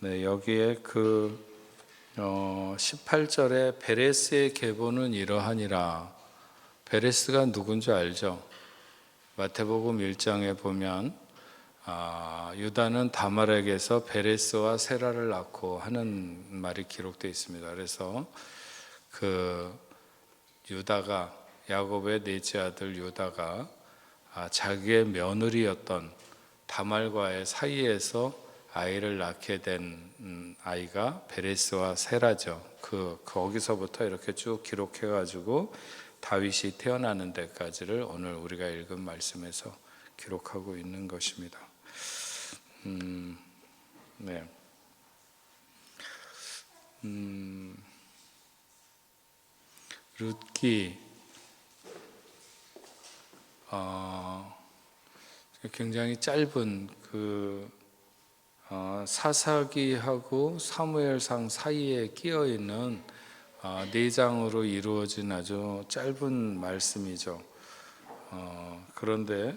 네, 여기에 18절에 베레스의 계보는 이러하니라. 베레스가 누군지 알죠? 마태복음 1장에 보면 유다는 다말에게서 베레스와 세라를 낳고 하는 말이 기록되어 있습니다. 그래서 유다가, 야곱의 넷째 아들 유다가 자기의 며느리였던 다말과의 사이에서 아이를 낳게 된 아이가 베레스와 세라죠. 거기서부터 이렇게 쭉 기록해가지고 다윗이 태어나는 데까지를 오늘 우리가 읽은 말씀에서 기록하고 있는 것입니다. 네. 룻기 굉장히 짧은 사사기하고 사무엘상 사이에 끼어 있는 4장으로 이루어진 아주 짧은 말씀이죠. 그런데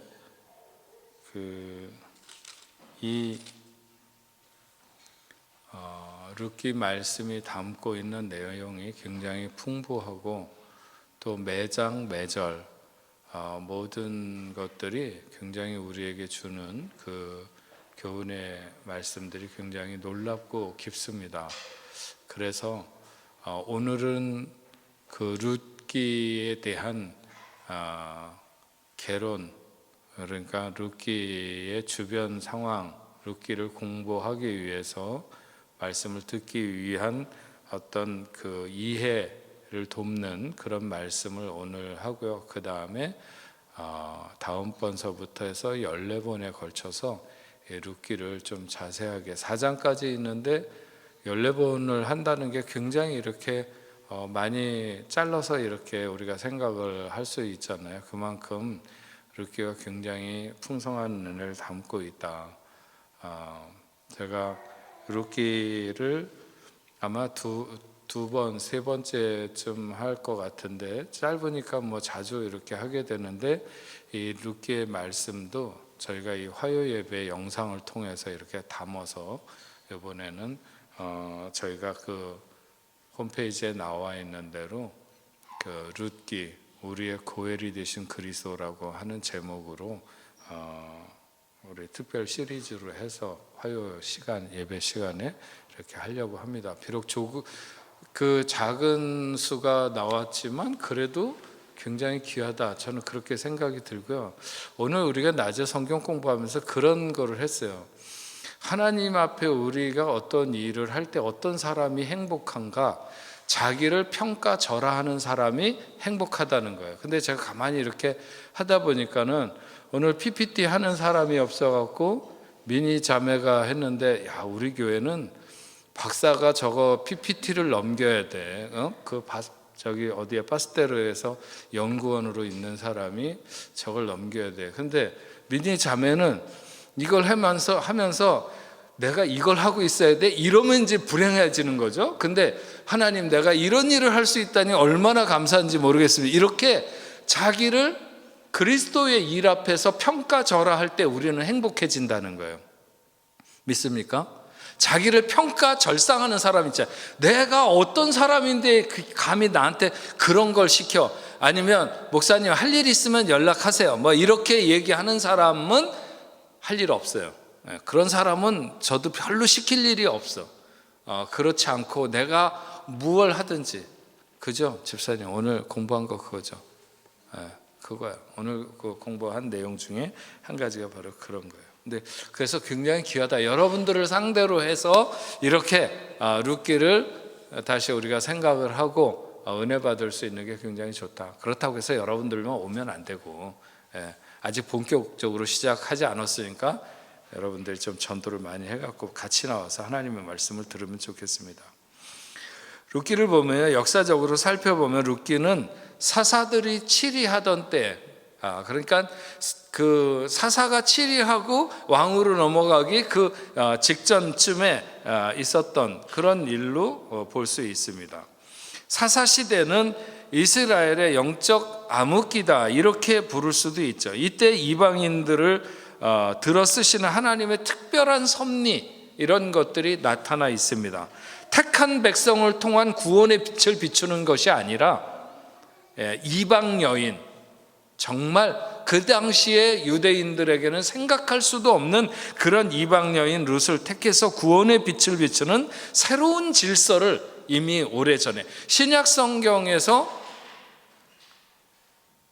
이 룻기 말씀이 담고 있는 내용이 굉장히 풍부하고 또 매장 매절 모든 것들이 굉장히 우리에게 주는 교훈의 말씀들이 굉장히 놀랍고 깊습니다. 그래서 오늘은 룻기에 대한 개론, 그러니까 룻기의 주변 상황, 룻기를 공부하기 위해서 말씀을 듣기 위한 어떤 이해를 돕는 그런 말씀을 오늘 하고요. 그 다음에 다음번서부터 해서 14번에 걸쳐서 룻기를 좀 자세하게 4장까지 있는데 14번을 한다는 게 굉장히 이렇게 많이 잘라서 이렇게 우리가 생각을 할 수 있잖아요. 그만큼 룻기가 굉장히 풍성한 은혜를 담고 있다. 제가 룻기를 아마 두 번, 세 번째쯤 할 것 같은데 짧으니까 자주 이렇게 하게 되는데 이 룻기의 말씀도 저희가 이 화요 예배 영상을 통해서 이렇게 담아서 이번에는 저희가 홈페이지에 나와 있는 대로 룻기 우리의 고엘이 되신 그리스도라고 하는 제목으로 우리 특별 시리즈로 해서 화요 시간 예배 시간에 이렇게 하려고 합니다. 비록 작은 수가 나왔지만 그래도 굉장히 귀하다. 저는 그렇게 생각이 들고요. 오늘 우리가 낮에 성경 공부하면서 그런 거를 했어요. 하나님 앞에 우리가 어떤 일을 할 때 어떤 사람이 행복한가? 자기를 평가절하하는 사람이 행복하다는 거예요. 근데 제가 가만히 이렇게 하다 보니까는 오늘 PPT 하는 사람이 없어갖고 미니 자매가 했는데, 야, 우리 교회는 박사가 저거 PPT를 넘겨야 돼. 어디에 파스테르에서 연구원으로 있는 사람이 저걸 넘겨야 돼. 근데 미니 자매는 이걸 하면서 내가 이걸 하고 있어야 돼? 이러면 이제 불행해지는 거죠. 근데 하나님, 내가 이런 일을 할 수 있다니 얼마나 감사한지 모르겠습니다. 이렇게 자기를 그리스도의 일 앞에서 평가절하할 때 우리는 행복해진다는 거예요. 믿습니까? 자기를 평가절상하는 사람 있잖아요. 내가 어떤 사람인데 감히 나한테 그런 걸 시켜? 아니면 목사님 할 일 있으면 연락하세요. 이렇게 얘기하는 사람은 할 일 없어요. 그런 사람은 저도 별로 시킬 일이 없어. 그렇지 않고 내가 무얼 하든지, 그죠? 집사님 오늘 공부한 거 그거죠. 그거야. 오늘 공부한 내용 중에 한 가지가 바로 그런 거예요. 근데 그래서 굉장히 귀하다. 여러분들을 상대로 해서 이렇게 룻기를 다시 우리가 생각을 하고 은혜 받을 수 있는 게 굉장히 좋다. 그렇다고 해서 여러분들만 오면 안 되고, 아직 본격적으로 시작하지 않았으니까 여러분들 좀 전도를 많이 해갖고 같이 나와서 하나님의 말씀을 들으면 좋겠습니다. 룻기를 보면 역사적으로 살펴보면 룻기는 사사들이 치리하던 때, 그러니까 사사가 치리하고 왕으로 넘어가기 직전쯤에 있었던 그런 일로 볼 수 있습니다. 사사 시대는 이스라엘의 영적 암흑기다, 이렇게 부를 수도 있죠. 이때 이방인들을 들어 쓰시는 하나님의 특별한 섭리, 이런 것들이 나타나 있습니다. 택한 백성을 통한 구원의 빛을 비추는 것이 아니라 이방 여인, 정말 그 당시에 유대인들에게는 생각할 수도 없는 그런 이방 여인 룻을 택해서 구원의 빛을 비추는 새로운 질서를 이미 오래전에 신약 성경에서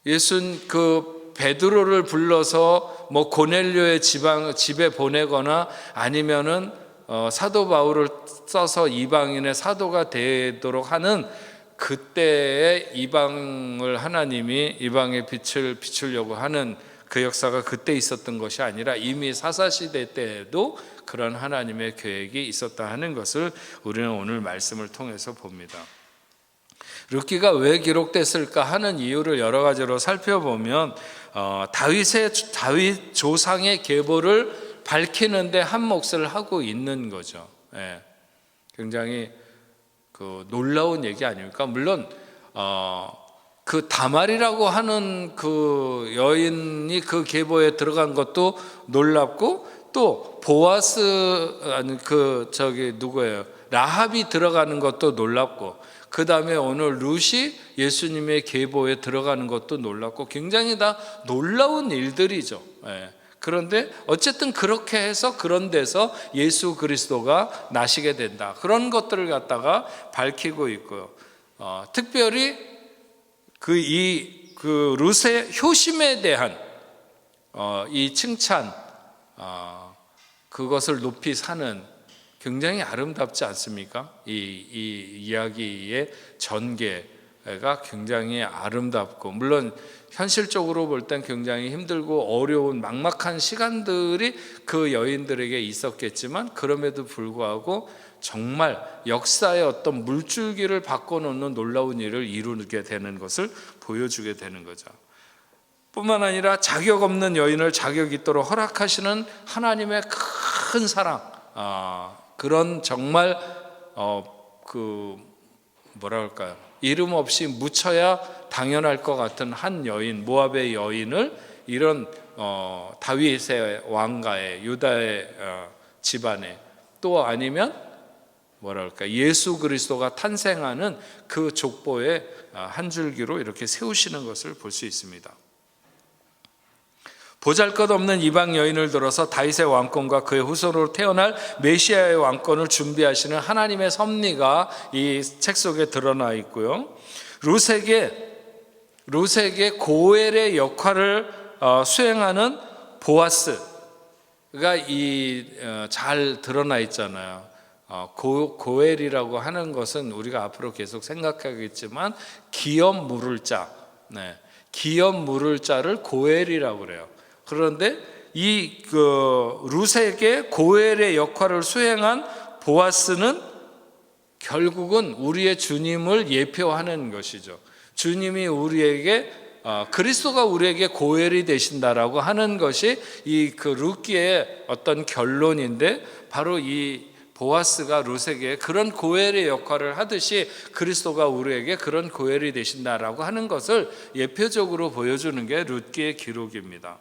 예수는 그 베드로를 불러서 뭐 고넬료의 집에 보내거나 아니면은 사도 바울을 써서 이방인의 사도가 되도록 하는 그때의 이방을 하나님이 이방의 빛을 비추려고 하는 그 역사가 그때 있었던 것이 아니라 이미 사사시대 때에도 그런 하나님의 계획이 있었다 하는 것을 우리는 오늘 말씀을 통해서 봅니다. 룻기가 왜 기록됐을까 하는 이유를 여러 가지로 살펴보면 다윗 조상의 계보를 밝히는데 한 몫을 하고 있는 거죠. 굉장히 그 놀라운 얘기 아닙니까? 물론 그 다말이라고 하는 그 여인이 그 계보에 들어간 것도 놀랍고, 또 보아스 누구예요? 라합이 들어가는 것도 놀랍고, 그 다음에 오늘 룻이 예수님의 계보에 들어가는 것도 놀랍고, 굉장히 다 놀라운 일들이죠. 그런데 어쨌든 그렇게 해서 그런 데서 예수 그리스도가 나시게 된다, 그런 것들을 갖다가 밝히고 있고요. 특별히 그 룻의 효심에 대한 이 칭찬, 그것을 높이 사는, 굉장히 아름답지 않습니까? 이 이야기의 전개가 굉장히 아름답고, 물론 현실적으로 볼 땐 굉장히 힘들고 어려운 막막한 시간들이 그 여인들에게 있었겠지만, 그럼에도 불구하고 정말 역사의 어떤 물줄기를 바꿔놓는 놀라운 일을 이루게 되는 것을 보여주게 되는 거죠. 뿐만 아니라 자격 없는 여인을 자격 있도록 허락하시는 하나님의 큰 사랑, 그런 정말 뭐랄까요, 이름 없이 묻혀야 당연할 것 같은 한 여인, 모압의 여인을 이런 다윗의 왕가에, 유다의 집안에, 또 아니면 뭐랄까, 예수 그리스도가 탄생하는 그 족보에 한 줄기로 이렇게 세우시는 것을 볼 수 있습니다. 보잘것없는 이방 여인을 들어서 다윗의 왕권과 그의 후손으로 태어날 메시아의 왕권을 준비하시는 하나님의 섭리가 이 책 속에 드러나 있고요. 룻에게 고엘의 역할을 수행하는 보아스가 잘 드러나 있잖아요. 고엘이라고 하는 것은 우리가 앞으로 계속 생각하겠지만 기업 물을 자, 기업 물을 자를 고엘이라고 그래요. 그런데 이 룻에게 고엘의 역할을 수행한 보아스는 결국은 우리의 주님을 예표하는 것이죠. 주님이 우리에게 그리스도가 우리에게 고엘이 되신다라고 하는 것이 이 룻기의 어떤 결론인데, 바로 이 보아스가 룻에게 그런 고엘의 역할을 하듯이 그리스도가 우리에게 그런 고엘이 되신다라고 하는 것을 예표적으로 보여주는 게 룻기의 기록입니다.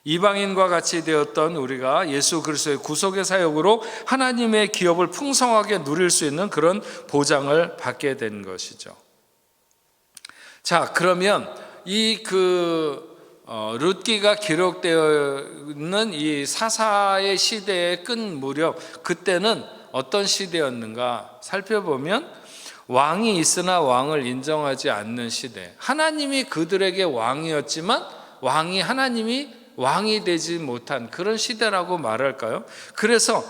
이방인과 같이 되었던 우리가 예수 그리스도의 구속의 사역으로 하나님의 기업을 풍성하게 누릴 수 있는 그런 보장을 받게 된 것이죠. 자, 그러면 룻기가 기록되어 있는 이 사사의 시대의 끈 무렵, 그때는 어떤 시대였는가 살펴보면, 왕이 있으나 왕을 인정하지 않는 시대, 하나님이 그들에게 왕이었지만 하나님이 왕이 되지 못한 그런 시대라고 말할까요? 그래서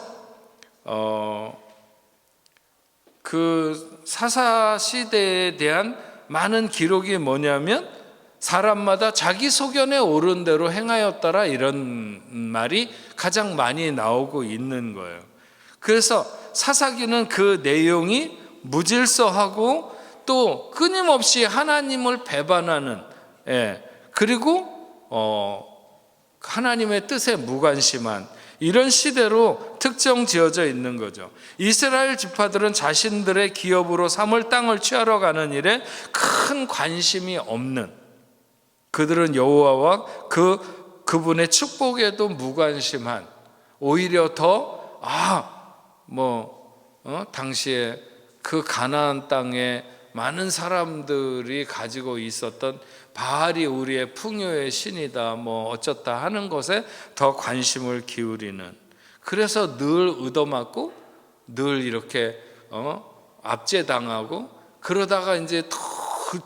그 사사 시대에 대한 많은 기록이 뭐냐면, 사람마다 자기 소견에 오른 대로 행하였더라, 이런 말이 가장 많이 나오고 있는 거예요. 그래서 사사기는 그 내용이 무질서하고 또 끊임없이 하나님을 배반하는, 그리고 하나님의 뜻에 무관심한 이런 시대로 특정 지어져 있는 거죠. 이스라엘 지파들은 자신들의 기업으로 삼을 땅을 취하러 가는 일에 큰 관심이 없는, 그들은 여호와와 그분의 축복에도 무관심한, 오히려 더 당시에 그 가나안 땅에 많은 사람들이 가지고 있었던 바알이 우리의 풍요의 신이다 어쩌다 하는 것에 더 관심을 기울이는, 그래서 늘 얻어맞고 늘 이렇게 압제당하고, 그러다가 이제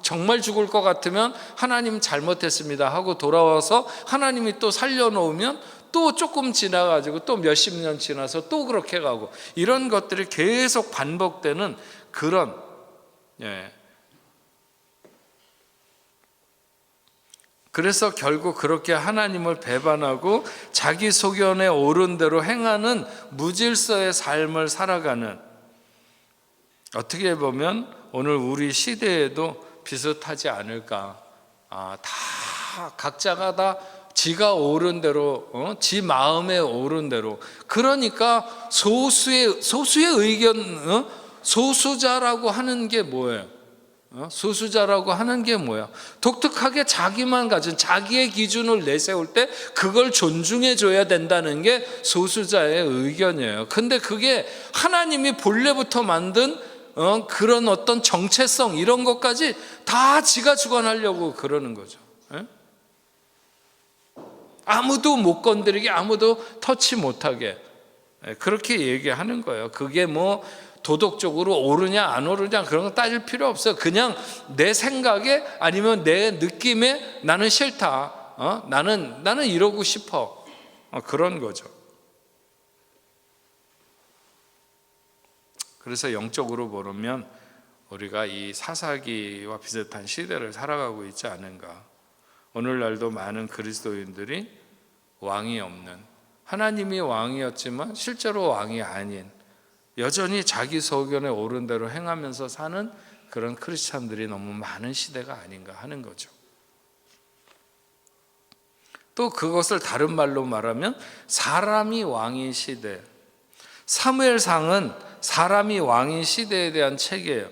정말 죽을 것 같으면 하나님 잘못했습니다 하고 돌아와서 하나님이 또 살려놓으면 또 조금 지나가지고 또 몇십 년 지나서 또 그렇게 가고, 이런 것들이 계속 반복되는 그런, 그래서 결국 그렇게 하나님을 배반하고 자기 소견에 옳은 대로 행하는 무질서의 삶을 살아가는, 어떻게 보면 오늘 우리 시대에도 비슷하지 않을까. 다 각자가 다 지가 옳은 대로, 지 마음에 옳은 대로, 그러니까 소수의 의견, 소수자라고 하는 게 뭐예요? 소수자라고 하는 게 뭐야? 독특하게 자기만 가진 자기의 기준을 내세울 때 그걸 존중해 줘야 된다는 게 소수자의 의견이에요. 근데 그게 하나님이 본래부터 만든 그런 어떤 정체성, 이런 것까지 다 지가 주관하려고 그러는 거죠. 아무도 못 건드리게, 아무도 터치 못하게, 그렇게 얘기하는 거예요. 그게 도덕적으로 옳으냐 안 옳으냐 그런 거 따질 필요 없어요. 그냥 내 생각에 아니면 내 느낌에 나는 싫다, 나는 이러고 싶어, 그런 거죠. 그래서 영적으로 보면 우리가 이 사사기와 비슷한 시대를 살아가고 있지 않은가. 오늘날도 많은 그리스도인들이 왕이 없는, 하나님이 왕이었지만 실제로 왕이 아닌, 여전히 자기 소견에 옳은 대로 행하면서 사는 그런 크리스찬들이 너무 많은 시대가 아닌가 하는 거죠. 또 그것을 다른 말로 말하면 사람이 왕인 시대. 사무엘상은 사람이 왕인 시대에 대한 책이에요.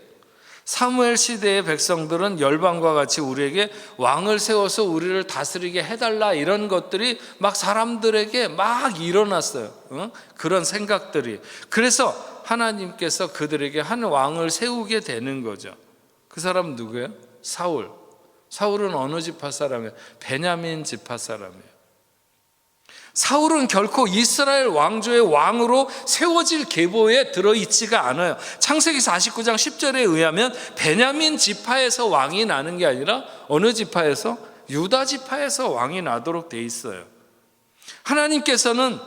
사무엘 시대의 백성들은 열방과 같이 우리에게 왕을 세워서 우리를 다스리게 해달라, 이런 것들이 막 사람들에게 막 일어났어요. 그런 생각들이. 그래서 하나님께서 그들에게 한 왕을 세우게 되는 거죠. 그 사람 누구예요? 사울. 사울은 어느 지파 사람이에요? 베냐민 지파 사람이에요. 사울은 결코 이스라엘 왕조의 왕으로 세워질 계보에 들어있지가 않아요. 창세기 49장 10절에 의하면 베냐민 지파에서 왕이 나는 게 아니라 어느 지파에서? 유다 지파에서 왕이 나도록 돼 있어요. 하나님께서는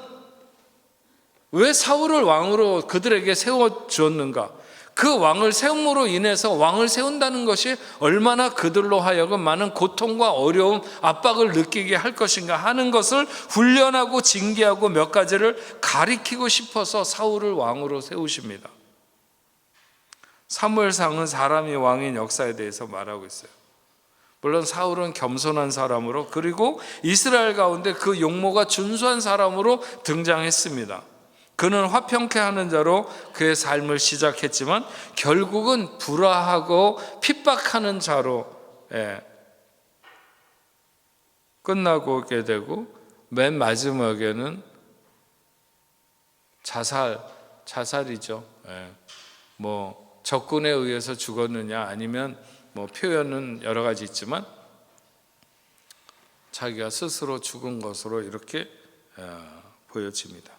왜 사울을 왕으로 그들에게 세워주었는가? 그 왕을 세움으로 인해서, 왕을 세운다는 것이 얼마나 그들로 하여금 많은 고통과 어려움, 압박을 느끼게 할 것인가 하는 것을 훈련하고 징계하고 몇 가지를 가리키고 싶어서 사울을 왕으로 세우십니다. 사무엘상은 사람이 왕인 역사에 대해서 말하고 있어요. 물론 사울은 겸손한 사람으로, 그리고 이스라엘 가운데 그 용모가 준수한 사람으로 등장했습니다. 그는 화평케 하는 자로 그의 삶을 시작했지만 결국은 불화하고 핍박하는 자로 끝나게 되고, 맨 마지막에는 자살이죠. 적군에 의해서 죽었느냐, 아니면 표현은 여러 가지 있지만 자기가 스스로 죽은 것으로 이렇게 보여집니다.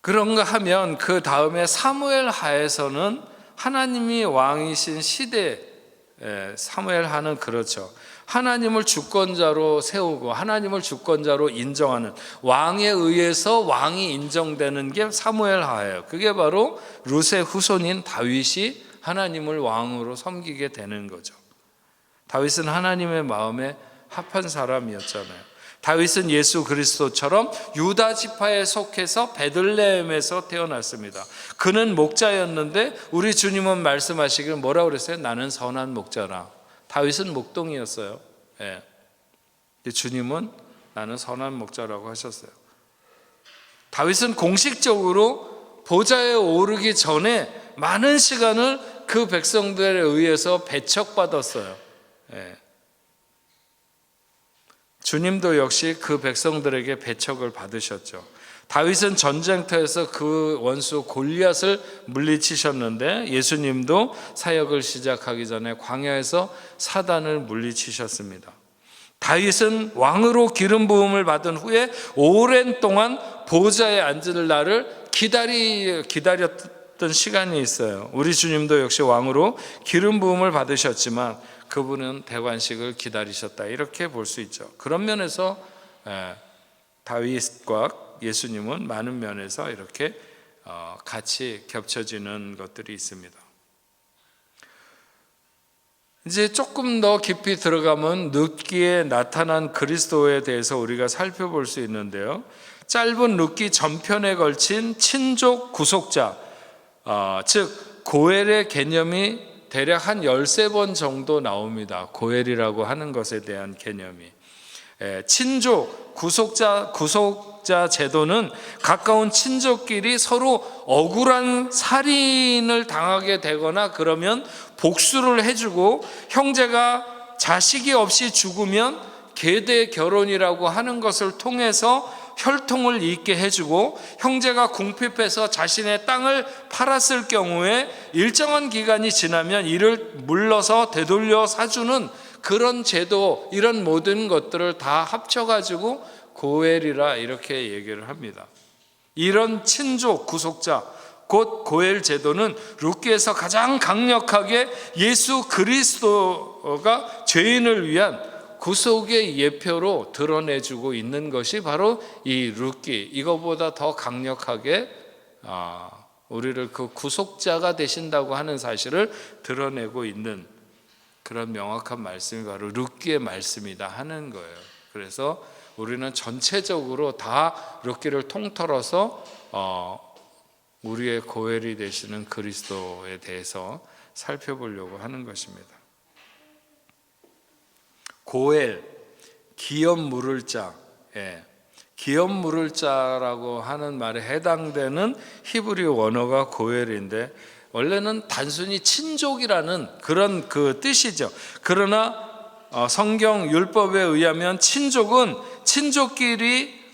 그런가 하면 그 다음에 사무엘 하에서는 하나님이 왕이신 시대, 사무엘 하는 그렇죠. 하나님을 주권자로 세우고 하나님을 주권자로 인정하는, 왕에 의해서 왕이 인정되는 게 사무엘 하예요. 그게 바로 룻의 후손인 다윗이 하나님을 왕으로 섬기게 되는 거죠. 다윗은 하나님의 마음에 합한 사람이었잖아요. 다윗은 예수 그리스도처럼 유다 지파에 속해서 베들레헴에서 태어났습니다. 그는 목자였는데 우리 주님은 말씀하시길 뭐라고 그랬어요? 나는 선한 목자라. 다윗은 목동이었어요. 주님은 나는 선한 목자라고 하셨어요. 다윗은 공식적으로 보좌에 오르기 전에 많은 시간을 그 백성들에 의해서 배척받았어요. 주님도 역시 그 백성들에게 배척을 받으셨죠. 다윗은 전쟁터에서 그 원수 골리앗을 물리치셨는데 예수님도 사역을 시작하기 전에 광야에서 사단을 물리치셨습니다. 다윗은 왕으로 기름 부음을 받은 후에 오랜 동안 보좌에 앉을 날을 기다렸던 시간이 있어요. 우리 주님도 역시 왕으로 기름 부음을 받으셨지만 그분은 대관식을 기다리셨다, 이렇게 볼 수 있죠. 그런 면에서 다윗과 예수님은 많은 면에서 이렇게 같이 겹쳐지는 것들이 있습니다. 이제 조금 더 깊이 들어가면 룻기에 나타난 그리스도에 대해서 우리가 살펴볼 수 있는데요. 짧은 룻기 전편에 걸친 친족 구속자, 즉 고엘의 개념이 대략 한 13번 정도 나옵니다. 고엘이라고 하는 것에 대한 개념이. 친족, 구속자 제도는 가까운 친족끼리 서로 억울한 살인을 당하게 되거나 그러면 복수를 해주고, 형제가 자식이 없이 죽으면 계대 결혼이라고 하는 것을 통해서 혈통을 잇게 해주고, 형제가 궁핍해서 자신의 땅을 팔았을 경우에 일정한 기간이 지나면 이를 물러서 되돌려 사주는 그런 제도, 이런 모든 것들을 다 합쳐가지고 고엘이라 이렇게 얘기를 합니다. 이런 친족 구속자, 곧 고엘 제도는 룻기에서 가장 강력하게 예수 그리스도가 죄인을 위한 구속의 예표로 드러내주고 있는 것이 바로 이 룻기. 이거보다 더 강력하게 우리를 그 구속자가 되신다고 하는 사실을 드러내고 있는 그런 명확한 말씀이 바로 룻기의 말씀이다 하는 거예요. 그래서 우리는 전체적으로 다 룻기를 통틀어서 우리의 고엘이 되시는 그리스도에 대해서 살펴보려고 하는 것입니다. 고엘, 기업 물을 자, 기업 물을 자라고 하는 말에 해당되는 히브리 원어가 고엘인데, 원래는 단순히 친족이라는 그런 그 뜻이죠. 그러나 성경 율법에 의하면 친족은 친족끼리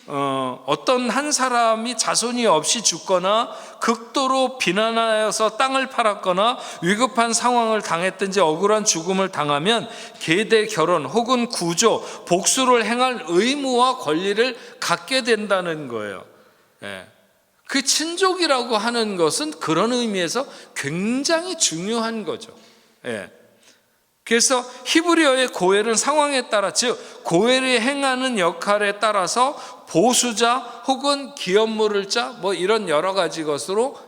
어떤 한 사람이 자손이 없이 죽거나 극도로 비난하여서 땅을 팔았거나 위급한 상황을 당했든지 억울한 죽음을 당하면 계대 결혼 혹은 구조, 복수를 행할 의무와 권리를 갖게 된다는 거예요. 그 친족이라고 하는 것은 그런 의미에서 굉장히 중요한 거죠. 그래서 히브리어의 고엘은 상황에 따라, 즉 고엘이 행하는 역할에 따라서 보수자 혹은 기업 물을 자, 뭐 이런 여러 가지 것으로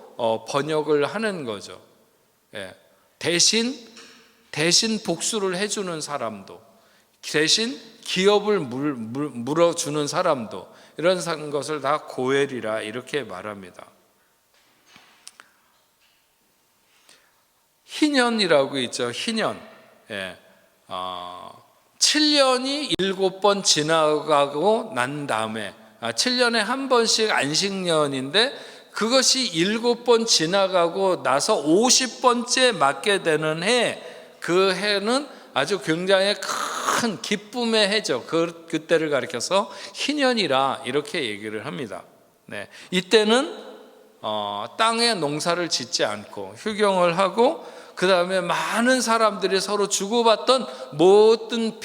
번역을 하는 거죠. 대신 복수를 해주는 사람도, 대신 기업을 물어주는 사람도, 이런 것을 다 고엘이라 이렇게 말합니다. 희년이라고 있죠. 희년. 7년이 7번 지나가고 난 다음에 7년에 한 번씩 안식년인데, 그것이 7번 지나가고 나서 50번째 맞게 되는 해, 그 해는 아주 굉장히 큰 기쁨의 해죠. 그때를 가리켜서 희년이라 이렇게 얘기를 합니다. 이때는 땅에 농사를 짓지 않고 휴경을 하고, 그 다음에 많은 사람들이 서로 주고받던 모든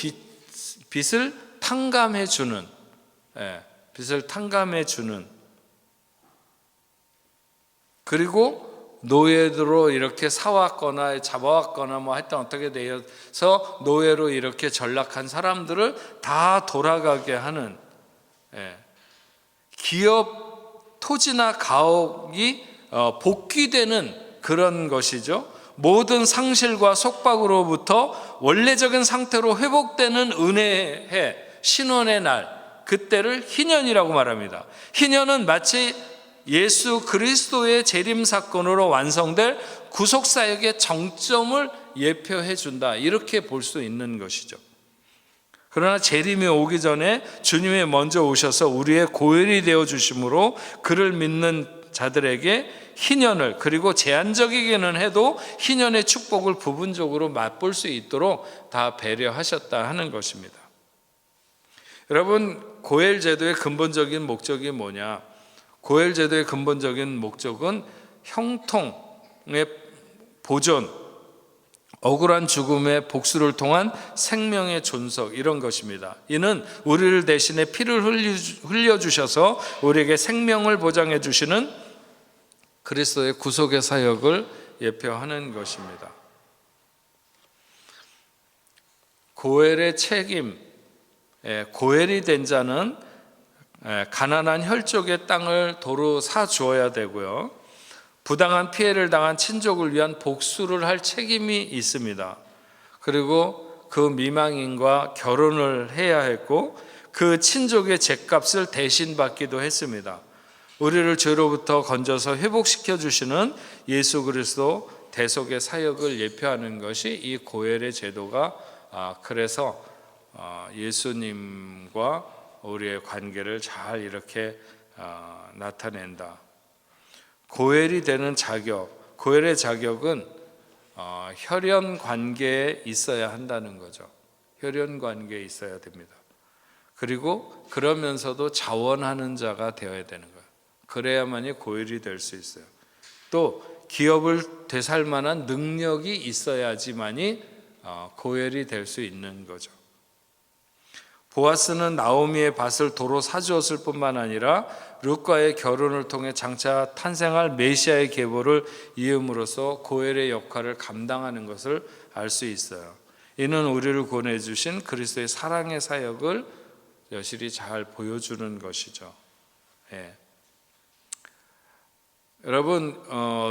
빚을 탕감해 주는, 그리고 노예로 이렇게 사왔거나 잡아왔거나 뭐 하여튼 어떻게 되어서 노예로 이렇게 전락한 사람들을 다 돌아가게 하는, 기업 토지나 가옥이 복귀되는 그런 것이죠. 모든 상실과 속박으로부터 원래적인 상태로 회복되는 은혜의 해, 신원의 날, 그때를 희년이라고 말합니다. 희년은 마치 예수 그리스도의 재림 사건으로 완성될 구속사역의 정점을 예표해 준다, 이렇게 볼 수 있는 것이죠. 그러나 재림이 오기 전에 주님이 먼저 오셔서 우리의 고엘이 되어 주심으로 그를 믿는 자들에게 희년을, 그리고 제한적이기는 해도 희년의 축복을 부분적으로 맛볼 수 있도록 다 배려하셨다 하는 것입니다. 여러분, 고엘 제도의 근본적인 목적이 뭐냐? 고엘 제도의 근본적인 목적은 형통의 보존, 억울한 죽음의 복수를 통한 생명의 존속, 이런 것입니다. 이는 우리를 대신에 피를 흘려주셔서 우리에게 생명을 보장해 주시는 그리스도의 구속의 사역을 예표하는 것입니다. 고엘의 책임, 고엘이 된 자는 가난한 혈족의 땅을 도로 사주어야 되고요, 부당한 피해를 당한 친족을 위한 복수를 할 책임이 있습니다. 그리고 그 미망인과 결혼을 해야 했고 그 친족의 죗값을 대신 받기도 했습니다. 우리를 죄로부터 건져서 회복시켜 주시는 예수 그리스도 대속의 사역을 예표하는 것이 이 고엘의 제도가, 그래서 예수님과 우리의 관계를 잘 이렇게 나타낸다. 고엘이 되는 자격, 고엘의 자격은 혈연 관계에 있어야 한다는 거죠. 혈연 관계에 있어야 됩니다. 그리고 그러면서도 자원하는 자가 되어야 되는 거예요. 그래야만이 고엘이 될 수 있어요. 또 기업을 되살 만한 능력이 있어야지만이 고엘이 될 수 있는 거죠. 보아스는 나오미의 밭을 도로 사주었을 뿐만 아니라 룻과의 결혼을 통해 장차 탄생할 메시아의 계보를 이음으로써 고엘의 역할을 감당하는 것을 알 수 있어요. 이는 우리를 구원해 주신 그리스도의 사랑의 사역을 여실히 잘 보여주는 것이죠. 여러분,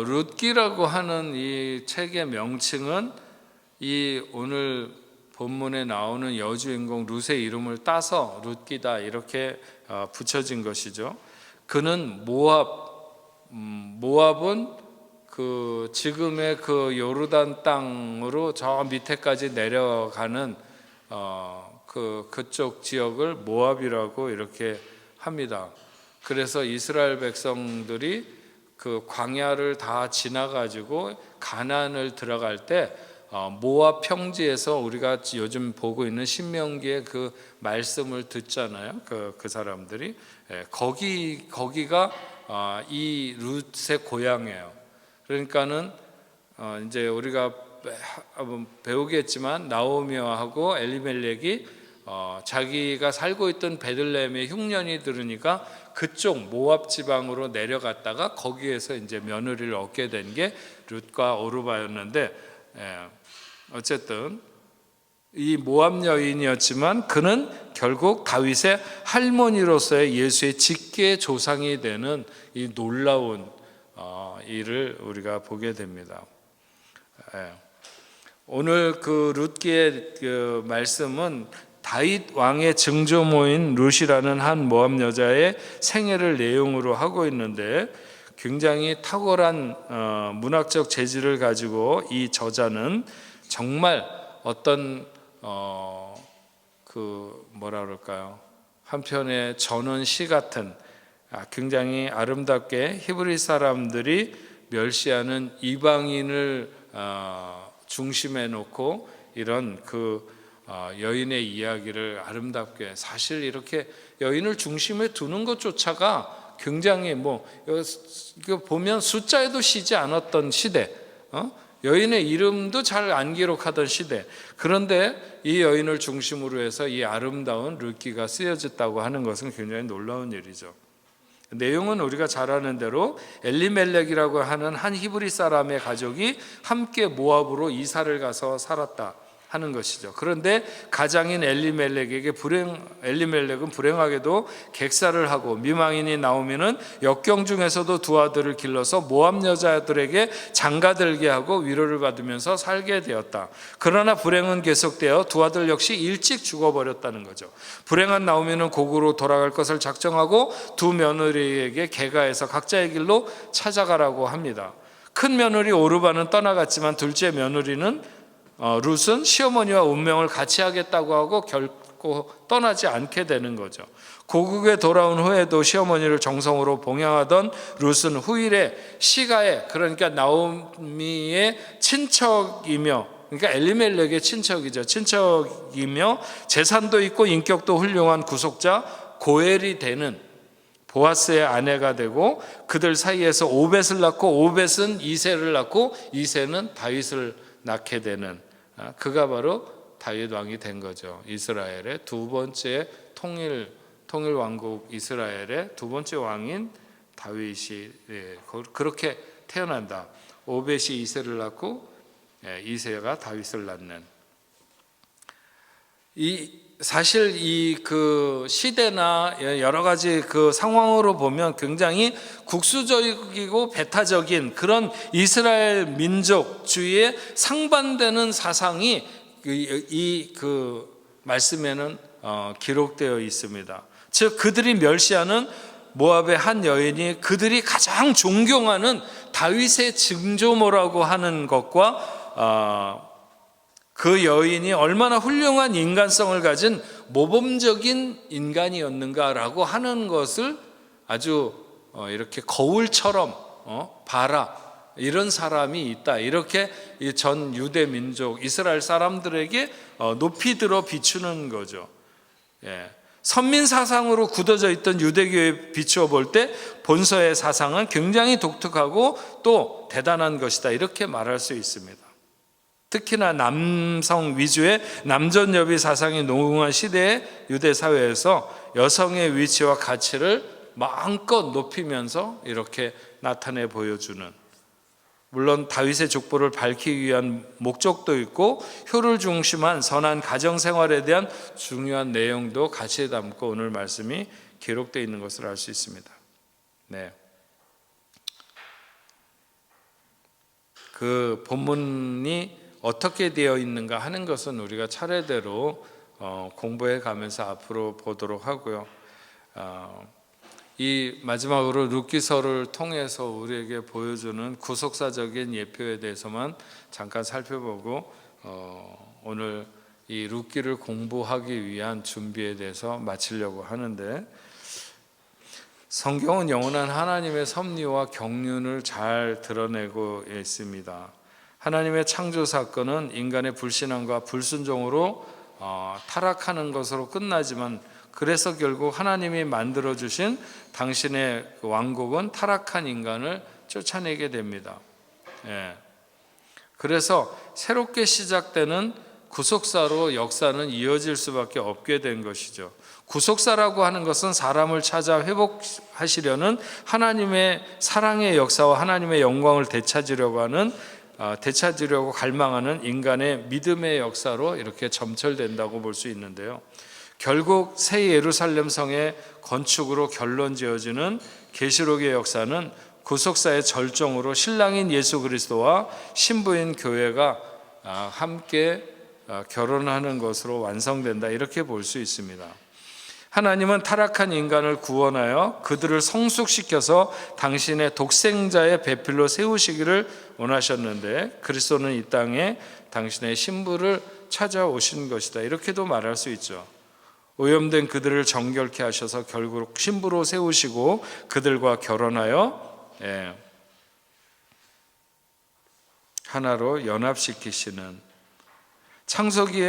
룻기라고 하는 이 책의 명칭은 이 오늘 본문에 나오는 여주인공 룻의 이름을 따서 룻기다 이렇게 붙여진 것이죠. 그는 모압은 그 지금의 그 요르단 땅으로 저 밑에까지 내려가는 그쪽 지역을 모압이라고 이렇게 합니다. 그래서 이스라엘 백성들이 그 광야를 다 지나가지고 가나안을 들어갈 때 모압 평지에서 우리가 요즘 보고 있는 신명기의 그 말씀을 듣잖아요. 그 사람들이 거기가 이 룻의 고향이에요. 그러니까는 이제 우리가 배우겠지만 나오미하고 엘리멜렉이 자기가 살고 있던 베들레헴의 흉년이 들으니까 그쪽 모압 지방으로 내려갔다가 거기에서 이제 며느리를 얻게 된 게 룻과 오르바였는데, 어쨌든 이 모압 여인이었지만 그는 결국 다윗의 할머니로서의 예수의 직계 조상이 되는 이 놀라운 일을 우리가 보게 됩니다. 오늘 그 룻기의 그 말씀은 다윗 왕의 증조모인 룻이라는 한 모압 여자의 생애를 내용으로 하고 있는데, 굉장히 탁월한 문학적 재질을 가지고 이 저자는 정말 어떤 뭐라 그럴까요? 한편의 전원시 같은 굉장히 아름답게 히브리 사람들이 멸시하는 이방인을 중심에 놓고 이런 여인의 이야기를 아름답게, 사실 이렇게 여인을 중심에 두는 것조차가 굉장히 이거 보면 숫자에도 쉬지 않았던 시대, 여인의 이름도 잘 안 기록하던 시대, 그런데 이 여인을 중심으로 해서 이 아름다운 룻기가 쓰여졌다고 하는 것은 굉장히 놀라운 일이죠. 내용은 우리가 잘 아는 대로 엘리멜렉이라고 하는 한 히브리 사람의 가족이 함께 모압으로 이사를 가서 살았다 하는 것이죠. 그런데 가장인 엘리멜렉은 불행하게도 객사를 하고, 미망인이 나오미는 역경 중에서도 두 아들을 길러서 모압 여자들에게 장가들게 하고 위로를 받으면서 살게 되었다. 그러나 불행은 계속되어 두 아들 역시 일찍 죽어버렸다는 거죠. 불행한 나오미는 고국으로 돌아갈 것을 작정하고 두 며느리에게 계가해서 각자의 길로 찾아가라고 합니다. 큰 며느리 오르바는 떠나갔지만 둘째 며느리는 룻은 시어머니와 운명을 같이 하겠다고 하고 결코 떠나지 않게 되는 거죠. 고국에 돌아온 후에도 시어머니를 정성으로 봉양하던 룻은 후일에 시가에, 그러니까 나오미의 친척이며, 그러니까 엘리멜렉의 친척이며 재산도 있고 인격도 훌륭한 구속자 고엘이 되는 보아스의 아내가 되고 그들 사이에서 오벳을 낳고 오벳은 이새를 낳고 이새는 다윗을 낳게 되는, 그가 바로 다윗 왕이 된 거죠. 이스라엘의 두 번째 통일 왕국 이스라엘의 두 번째 왕인 다윗이 그렇게 태어난다. 오벳이 이새를 낳고 이새가 다윗을 낳는. 사실 그 시대나 여러 가지 그 상황으로 보면 굉장히 국수적이고 배타적인 그런 이스라엘 민족주의에 상반되는 사상이 그 말씀에는 기록되어 있습니다. 즉 그들이 멸시하는 모압의 한 여인이 그들이 가장 존경하는 다윗의 증조모라고 하는 것과 그 여인이 얼마나 훌륭한 인간성을 가진 모범적인 인간이었는가라고 하는 것을 아주 이렇게 거울처럼 봐라, 이런 사람이 있다, 이렇게 전 유대 민족 이스라엘 사람들에게 높이 들어 비추는 거죠. 선민 사상으로 굳어져 있던 유대교에 비추어 볼 때 본서의 사상은 굉장히 독특하고 또 대단한 것이다, 이렇게 말할 수 있습니다. 특히나 남성 위주의 남존여비 사상이 농후한 시대의 유대 사회에서 여성의 위치와 가치를 마음껏 높이면서 이렇게 나타내 보여주는, 물론 다윗의 족보를 밝히기 위한 목적도 있고 효를 중심한 선한 가정생활에 대한 중요한 내용도 같이 담고 오늘 말씀이 기록되어 있는 것을 알 수 있습니다. 그 본문이 어떻게 되어 있는가 하는 것은 우리가 차례대로 공부해 가면서 앞으로 보도록 하고요. 이 마지막으로 룻기서를 통해서 우리에게 보여주는 구속사적인 예표에 대해서만 잠깐 살펴보고 오늘 이 룻기를 공부하기 위한 준비에 대해서 마치려고 하는데, 성경은 영원한 하나님의 섭리와 경륜을 잘 드러내고 있습니다. 하나님의 창조 사건은 인간의 불신앙과 불순종으로 타락하는 것으로 끝나지만, 그래서 결국 하나님이 만들어주신 당신의 왕국은 타락한 인간을 쫓아내게 됩니다. 그래서 새롭게 시작되는 구속사로 역사는 이어질 수밖에 없게 된 것이죠. 구속사라고 하는 것은 사람을 찾아 회복하시려는 하나님의 사랑의 역사와 하나님의 영광을 되찾으려고 갈망하는 인간의 믿음의 역사로 이렇게 점철된다고 볼 수 있는데요. 결국 새 예루살렘 성의 건축으로 결론 지어지는 계시록의 역사는 구속사의 절정으로 신랑인 예수 그리스도와 신부인 교회가 함께 결혼하는 것으로 완성된다, 이렇게 볼 수 있습니다. 하나님은 타락한 인간을 구원하여 그들을 성숙시켜서 당신의 독생자의 배필로 세우시기를 원하셨는데, 그리스도는 이 땅에 당신의 신부를 찾아오신 것이다, 이렇게도 말할 수 있죠. 오염된 그들을 정결케 하셔서 결국 신부로 세우시고 그들과 결혼하여 하나로 연합시키시는,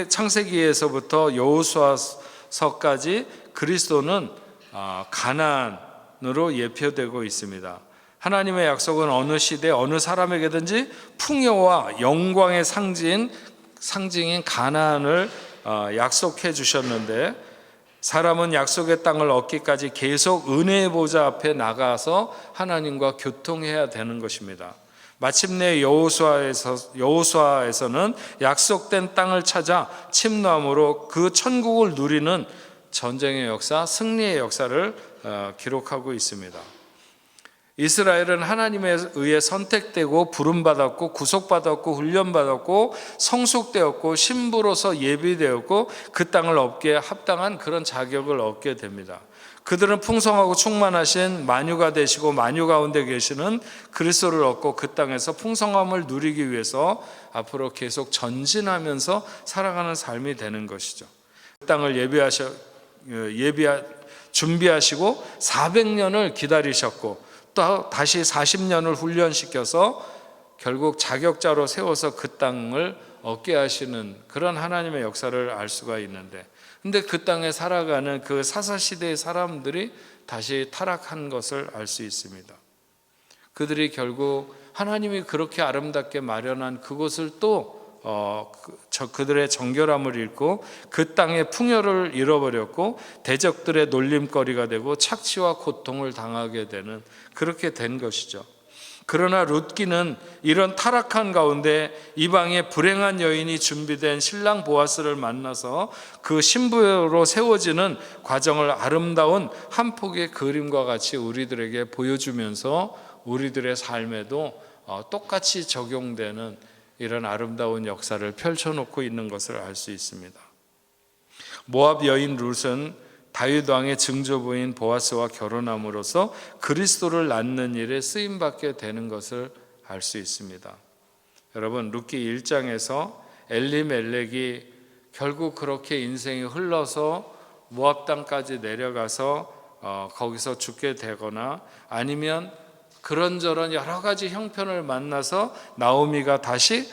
창세기에서부터 여호수아서까지 그리스도는 가나안으로 예표되고 있습니다. 하나님의 약속은 어느 시대 어느 사람에게든지 풍요와 영광의 상징인 가나안을 약속해 주셨는데, 사람은 약속의 땅을 얻기까지 계속 은혜의 보좌 앞에 나가서 하나님과 교통해야 되는 것입니다. 마침내 여호수아에서는 약속된 땅을 찾아 침노함으로 그 천국을 누리는 전쟁의 역사, 승리의 역사를 기록하고 있습니다. 이스라엘은 하나님에 의해 선택되고 부름받았고 구속받았고 훈련받았고 성숙되었고 신부로서 예비되었고 그 땅을 얻기에 합당한 그런 자격을 얻게 됩니다. 그들은 풍성하고 충만하신 만유가 되시고 만유 가운데 계시는 그리스도를 얻고 그 땅에서 풍성함을 누리기 위해서 앞으로 계속 전진하면서 살아가는 삶이 되는 것이죠. 그 땅을 준비하시고 400년을 기다리셨고 또 다시 40년을 훈련시켜서 결국 자격자로 세워서 그 땅을 얻게 하시는 그런 하나님의 역사를 알 수가 있는데, 근데 그 땅에 살아가는 그 사사시대의 사람들이 다시 타락한 것을 알 수 있습니다. 그들이 결국 하나님이 그렇게 아름답게 마련한 그곳을 또 그들의 정결함을 잃고 그 땅의 풍요를 잃어버렸고 대적들의 놀림거리가 되고 착취와 고통을 당하게 되는, 그렇게 된 것이죠. 그러나 룻기는 이런 타락한 가운데 이방의 불행한 여인이 준비된 신랑 보아스를 만나서 그 신부로 세워지는 과정을 아름다운 한 폭의 그림과 같이 우리들에게 보여주면서 우리들의 삶에도 똑같이 적용되는 이런 아름다운 역사를 펼쳐놓고 있는 것을 알 수 있습니다. 모압 여인 룻은 다윗 왕의 증조부인 보아스와 결혼함으로써 그리스도를 낳는 일에 쓰임받게 되는 것을 알 수 있습니다. 여러분, 룻기 1장에서 엘리멜렉이 결국 그렇게 인생이 흘러서 모압 땅까지 내려가서 거기서 죽게 되거나 아니면 그런저런 여러 가지 형편을 만나서 나오미가 다시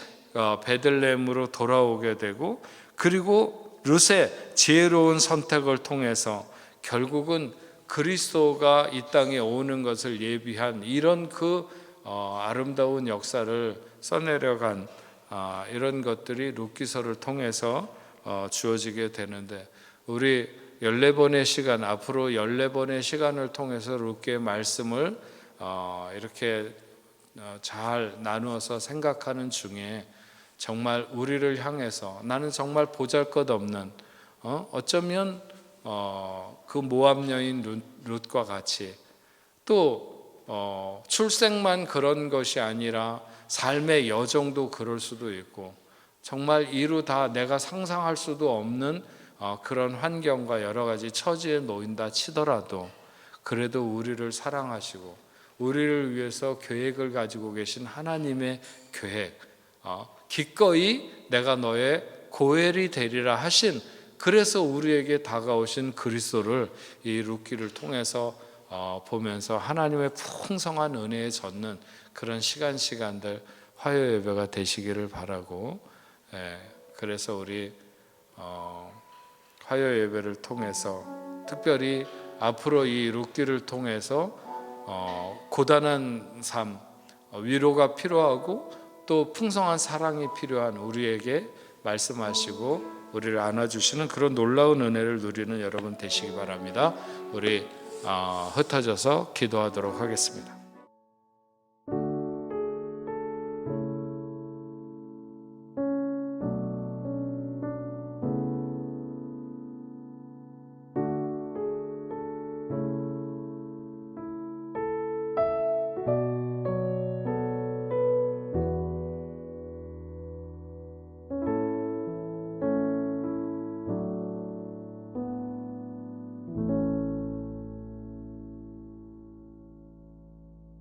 베들레헴으로 돌아오게 되고, 그리고 룻의 지혜로운 선택을 통해서 결국은 그리스도가 이 땅에 오는 것을 예비한 이런 아름다운 역사를 써내려간 이런 것들이 룻기서를 통해서 주어지게 되는데, 우리 14번의 시간, 앞으로 14번의 시간을 통해서 룻기의 말씀을 이렇게 잘 나누어서 생각하는 중에 정말 우리를 향해서 나는 정말 보잘것없는 어쩌면 그 모압 여인 룻과 같이 또 출생만 그런 것이 아니라 삶의 여정도 그럴 수도 있고 정말 이루 다 내가 상상할 수도 없는 그런 환경과 여러 가지 처지에 놓인다 치더라도 그래도 우리를 사랑하시고 우리를 위해서 계획을 가지고 계신 하나님의 계획, 기꺼이 내가 너의 고엘이 되리라 하신, 그래서 우리에게 다가오신 그리스도를 이 룻기를 통해서 보면서 하나님의 풍성한 은혜에 젖는 그런 시간들 화요 예배가 되시기를 바라고, 그래서 우리 화요 예배를 통해서 특별히 앞으로 이 룻기를 통해서 고단한 삶, 위로가 필요하고 또 풍성한 사랑이 필요한 우리에게 말씀하시고 우리를 안아주시는 그런 놀라운 은혜를 누리는 여러분 되시기 바랍니다. 우리 흩어져서 기도하도록 하겠습니다.